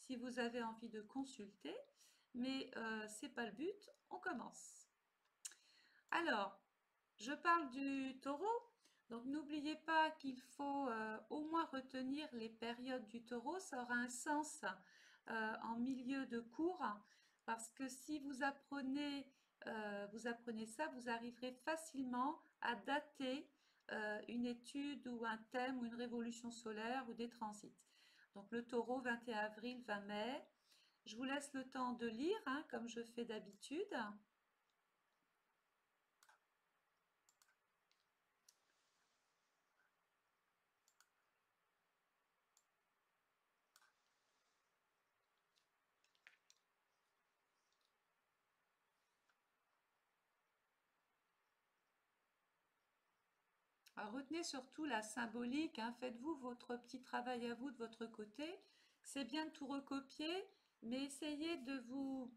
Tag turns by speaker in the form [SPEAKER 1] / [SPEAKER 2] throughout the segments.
[SPEAKER 1] si vous avez envie de consulter, mais c'est pas le but, on commence. Alors, je parle du taureau, donc n'oubliez pas qu'il faut au moins retenir les périodes du taureau, ça aura un sens en milieu de cours, parce que si vous apprenez ça, vous arriverez facilement à dater une étude ou un thème ou une révolution solaire ou des transits. Donc le taureau, 21 avril, 20 mai. Je vous laisse le temps de lire, hein, comme je fais d'habitude. Alors, retenez surtout la symbolique, hein, faites-vous votre petit travail à vous de votre côté. C'est bien de tout recopier, mais essayez de vous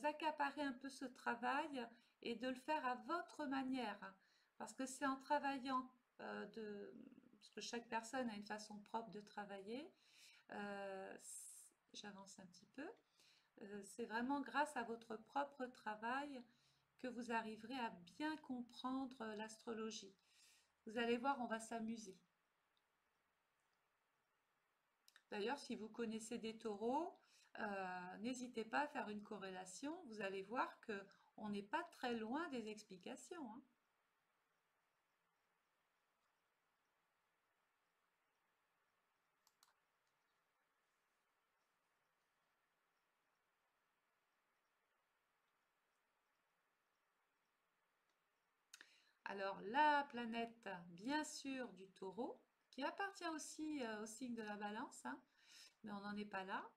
[SPEAKER 1] accaparer un peu ce travail et de le faire à votre manière. Parce que c'est en travaillant, parce que chaque personne a une façon propre de travailler, euh, j'avance un petit peu, c'est vraiment grâce à votre propre travail que vous arriverez à bien comprendre l'astrologie. Vous allez voir, on va s'amuser. D'ailleurs, si vous connaissez des taureaux, n'hésitez pas à faire une corrélation. Vous allez voir que on n'est pas très loin des explications, hein. Alors, la planète, bien sûr, du taureau, qui appartient aussi au signe de la balance, hein, mais on n'en est pas là.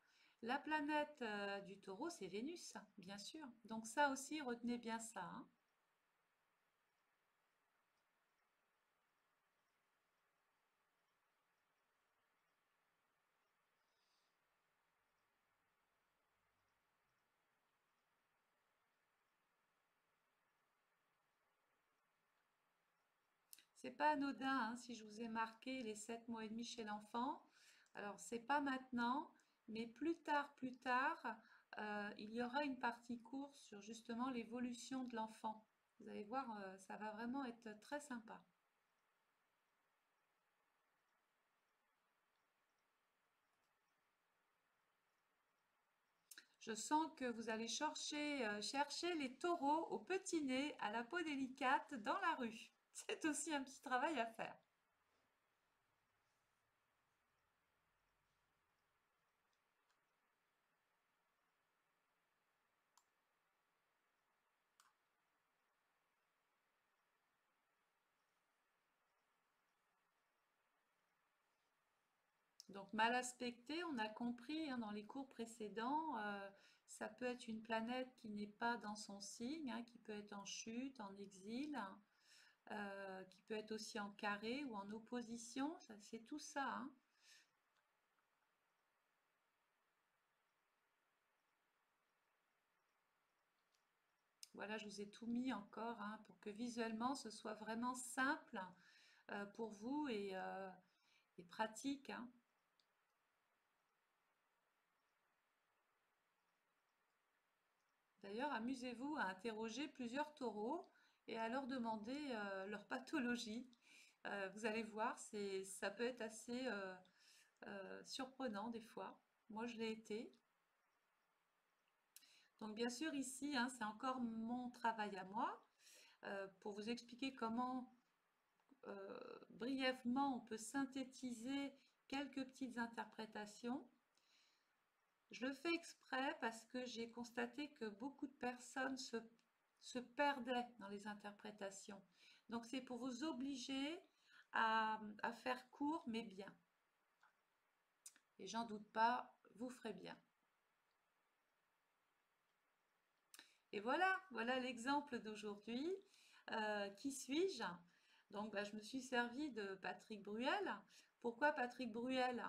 [SPEAKER 1] La planète du taureau, c'est Vénus, bien sûr. Donc ça aussi, retenez bien ça, hein. C'est pas anodin, hein, si je vous ai marqué les 7 mois et demi chez l'enfant. Alors, c'est pas maintenant, mais plus tard, il y aura une partie course sur justement l'évolution de l'enfant. Vous allez voir, ça va vraiment être très sympa. Je sens que vous allez chercher les taureaux au petit nez, à la peau délicate, dans la rue. C'est aussi un petit travail à faire. Donc mal aspecté, on a compris hein, dans les cours précédents, ça peut être une planète qui n'est pas dans son signe, hein, qui peut être en chute, en exil, qui peut être aussi en carré ou en opposition, c'est tout ça, hein. Voilà, je vous ai tout mis encore hein, pour que visuellement ce soit vraiment simple pour vous et pratique, hein. D'ailleurs, amusez-vous à interroger plusieurs taureaux et à leur demander leur pathologie. Vous allez voir, ça peut être assez surprenant des fois. Moi, je l'ai été. Donc, bien sûr, ici, hein, c'est encore mon travail à moi pour vous expliquer comment brièvement on peut synthétiser quelques petites interprétations. Je le fais exprès parce que j'ai constaté que beaucoup de personnes se perdaient dans les interprétations. Donc c'est pour vous obliger à faire court mais bien. Et j'en doute pas, vous ferez bien. Et voilà, voilà l'exemple d'aujourd'hui. Qui suis-je? Donc, bah, je me suis servi de Patrick Bruel. Pourquoi Patrick Bruel?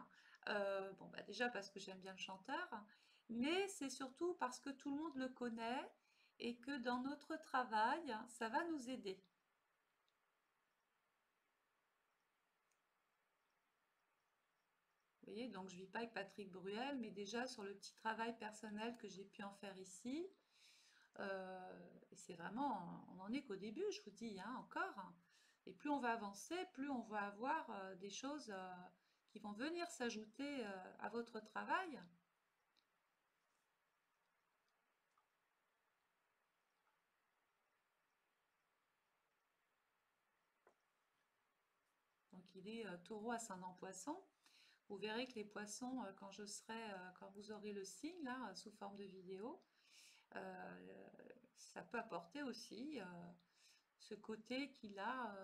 [SPEAKER 1] Bon, bah, déjà parce que j'aime bien le chanteur, mais c'est surtout parce que tout le monde le connaît et que dans notre travail, ça va nous aider. Vous voyez, donc je ne vis pas avec Patrick Bruel, mais déjà sur le petit travail personnel que j'ai pu en faire ici, et c'est vraiment, on n'en est qu'au début, je vous dis, hein, encore. Et plus on va avancer, plus on va avoir des choses qui vont venir s'ajouter à votre travail. Donc il est taureau ascendant poisson. Vous verrez que les poissons, quand je serai, quand vous aurez le signe là, sous forme de vidéo, euh, ça peut apporter aussi ce côté qu'il a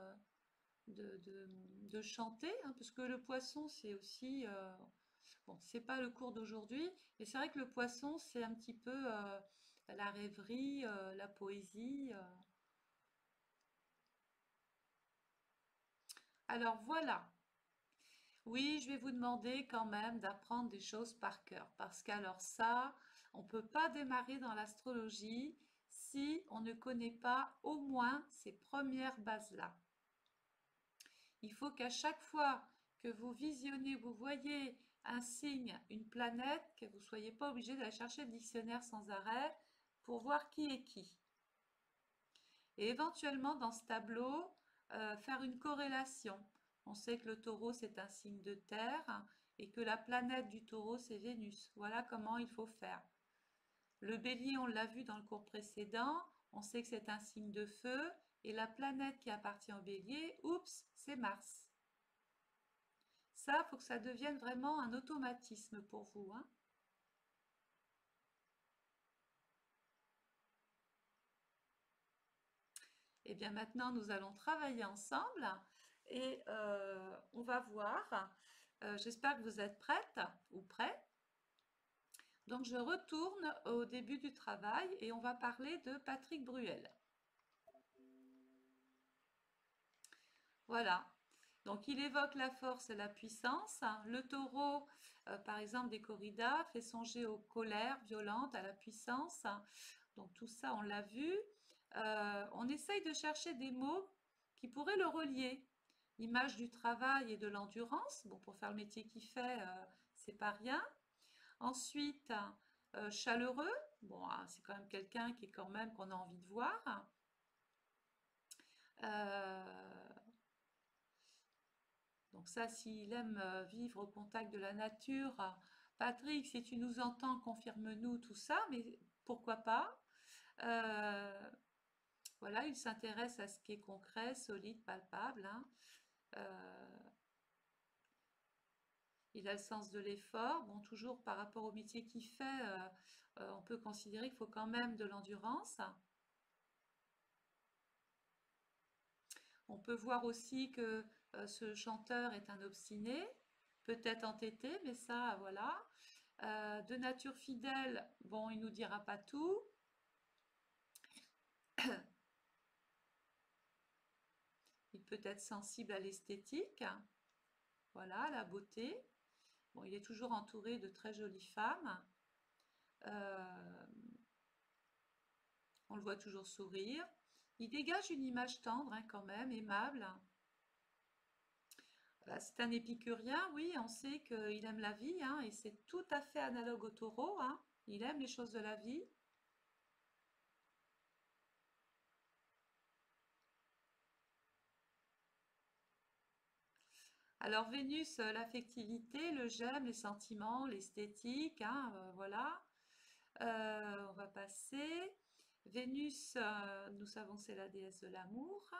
[SPEAKER 1] de chanter, hein, parce que le poisson, c'est aussi, bon, c'est pas le cours d'aujourd'hui, mais c'est vrai que le poisson, c'est un petit peu la rêverie, la poésie. Alors voilà, oui, je vais vous demander quand même d'apprendre des choses par cœur, parce qu'alors ça, on ne peut pas démarrer dans l'astrologie si on ne connaît pas au moins ces premières bases-là. Il faut qu'à chaque fois que vous visionnez, vous voyez un signe, une planète, que vous ne soyez pas obligé d'aller chercher le dictionnaire sans arrêt pour voir qui est qui. Et éventuellement, dans ce tableau, faire une corrélation. On sait que le taureau, c'est un signe de terre et que la planète du taureau, c'est Vénus. Voilà comment il faut faire. Le bélier, on l'a vu dans le cours précédent, on sait que c'est un signe de feu et la planète qui appartient au bélier, oups, c'est Mars. Ça, il faut que ça devienne vraiment un automatisme pour vous, hein. Et bien maintenant, nous allons travailler ensemble et on va voir. J'espère que vous êtes prête ou prêts. Donc je retourne au début du travail et on va parler de Patrick Bruel. Voilà. Donc il évoque la force et la puissance. Le taureau, par exemple, des corridas, fait songer aux colères violentes, à la puissance. Donc tout ça, on l'a vu. On essaye de chercher des mots qui pourraient le relier. L'image du travail et de l'endurance. Bon, pour faire le métier qu'il fait, c'est pas rien. Ensuite, chaleureux. Bon, ah, c'est quand même quelqu'un qui est quand même qu'on a envie de voir. Euh, donc ça, s'il aime vivre au contact de la nature, Patrick, si tu nous entends, confirme-nous tout ça, mais pourquoi pas? Euh, voilà, il s'intéresse à ce qui est concret, solide, palpable, hein. Euh, il a le sens de l'effort. Bon, toujours par rapport au métier qu'il fait, on peut considérer qu'il faut quand même de l'endurance. On peut voir aussi que ce chanteur est un obstiné, peut-être entêté, mais ça, voilà. De nature fidèle, bon, il nous dira pas tout. Il peut être sensible à l'esthétique, voilà, à la beauté. Bon, il est toujours entouré de très jolies femmes. Euh, on le voit toujours sourire. Il dégage une image tendre, hein, quand même, aimable. C'est un épicurien, oui, on sait qu'il aime la vie, hein, et c'est tout à fait analogue au taureau, hein. Il aime les choses de la vie. Alors Vénus, l'affectivité, le j'aime, les sentiments, l'esthétique, hein, voilà. On va passer. Vénus, nous savons que c'est la déesse de l'amour.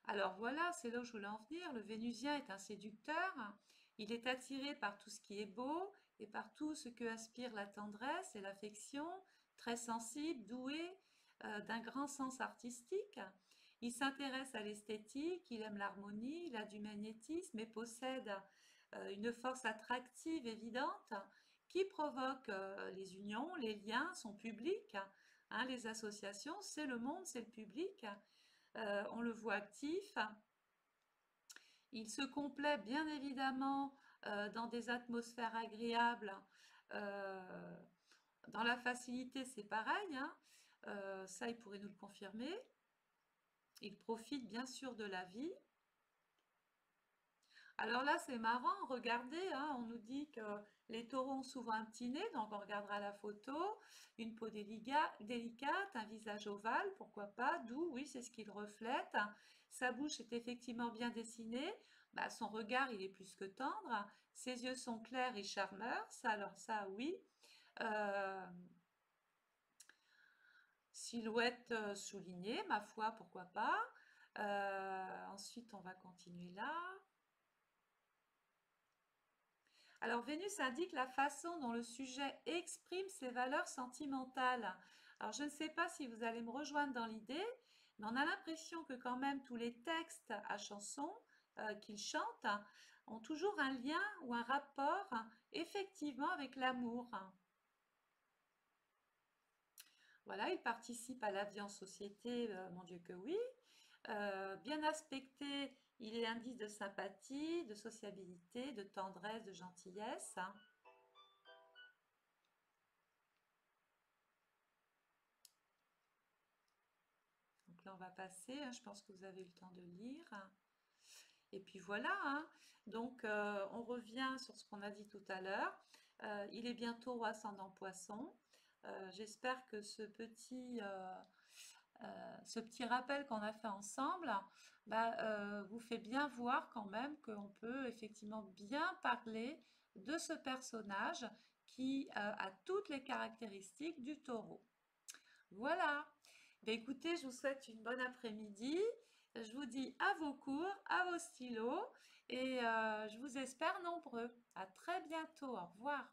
[SPEAKER 1] Alors voilà, c'est là où je voulais en venir. Le Vénusien est un séducteur. Il est attiré par tout ce qui est beau et par tout ce que aspire la tendresse et l'affection, très sensible, doué, d'un grand sens artistique. Il s'intéresse à l'esthétique, il aime l'harmonie, il a du magnétisme et possède une force attractive évidente qui provoque les unions, les liens, son public, hein, les associations, c'est le monde, c'est le public. On le voit actif. Il se complaît bien évidemment dans des atmosphères agréables. Euh, dans la facilité, c'est pareil, hein. Ça, il pourrait nous le confirmer. Il profite bien sûr de la vie. Alors là, c'est marrant, regardez, hein, on nous dit que les taureaux ont souvent un petit nez, donc on regardera la photo, une peau délicate, un visage ovale, pourquoi pas, doux, oui, c'est ce qu'il reflète. Sa bouche est effectivement bien dessinée, bah, son regard, il est plus que tendre, ses yeux sont clairs et charmeurs, ça, alors ça, oui. Euh, Silhouette soulignée, ma foi, pourquoi pas. Ensuite, on va continuer là. Alors Vénus indique la façon dont le sujet exprime ses valeurs sentimentales. Alors je ne sais pas si vous allez me rejoindre dans l'idée, mais on a l'impression que quand même tous les textes à chansons qu'il chante ont toujours un lien ou un rapport effectivement avec l'amour. Voilà, il participe à la vie en société, mon Dieu que oui. Bien aspecté, il est indice de sympathie, de sociabilité, de tendresse, de gentillesse. Donc là, on va passer, hein, je pense que vous avez eu le temps de lire. Et puis voilà, hein. Donc on revient sur ce qu'on a dit tout à l'heure. Il est bientôt ascendant poisson. J'espère que ce petit rappel qu'on a fait ensemble bah, vous fait bien voir quand même qu'on peut effectivement bien parler de ce personnage qui a toutes les caractéristiques du taureau. Voilà. Ben, écoutez, je vous souhaite une bonne après-midi. Je vous dis à vos cours, à vos stylos et je vous espère nombreux. À très bientôt. Au revoir.